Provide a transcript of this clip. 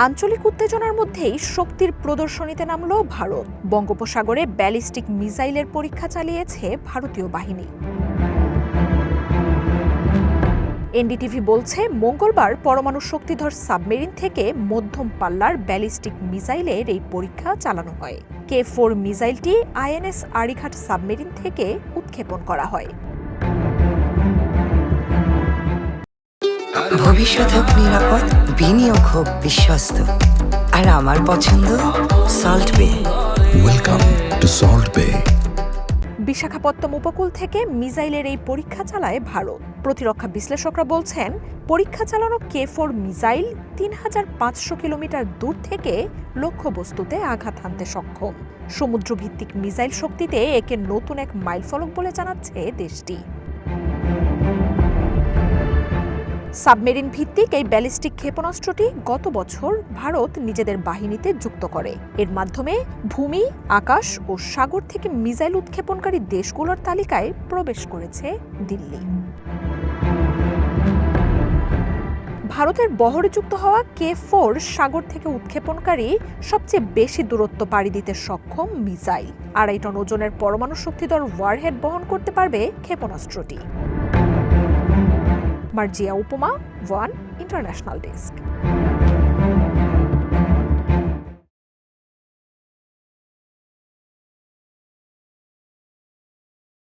আঞ্চলিক উত্তেজনার মধ্যেই শক্তির প্রদর্শনীতে নামল ভারত। বঙ্গোপসাগরে ব্যালিস্টিক মিসাইলের পরীক্ষা চালিয়েছে ভারতীয় বাহিনী। এনডিটিভি বলছে, মঙ্গলবার পরমাণু শক্তিধর সাবমেরিন থেকে মধ্যম পাল্লার ব্যালিস্টিক মিসাইলের এই পরীক্ষা চালানো হয়। K4 মিসাইলটি INS আরিঘাট সাবমেরিন থেকে উৎক্ষেপণ করা হয়। ভবিষ্যৎ হোক নিরাপদ, বিনিয়োগ হোক বিশ্বস্ত, আর আমার পছন্দ সল্ট বে। ওয়েলকাম টু সল্ট বে। বিশাখাপত্তনম উপকূল থেকে মিসাইলের এই পরীক্ষা চালায় ভারত। প্রতিরক্ষা বিশ্লেষকরা বলছেন, পরীক্ষা চালানো K4 মিসাইল ৩৫০০ কিলোমিটার দূর থেকে লক্ষ্যবস্তুতে আঘাত হানতে সক্ষম। সমুদ্রভিত্তিক মিসাইল শক্তিতে একে নতুন এক মাইলফলক বলে জানাচ্ছে দেশটি। সাবমেরিন ভিত্তিক এই ব্যালিস্টিক ক্ষেপণাস্ত্রটি গত বছর ভারত নিজেদের বাহিনীতে যুক্ত করে। এর মাধ্যমে ভূমি, আকাশ ও সাগর থেকে মিসাইল উৎক্ষেপণকারী দেশগুলোর তালিকায় প্রবেশ করেছে দিল্লি। ভারতের বহরে যুক্ত হওয়া K4 সাগর থেকে উৎক্ষেপণকারী সবচেয়ে বেশি দূরত্ব পাড়ি দিতে সক্ষম মিসাইল। ২.৫ টন ওজনের পরমাণু শক্তিধর ওয়ারহেড বহন করতে পারবে ক্ষেপণাস্ত্রটি। মার্জিয়া উপমা, ওয়ান ইন্টারন্যাশনাল ডেস্ক।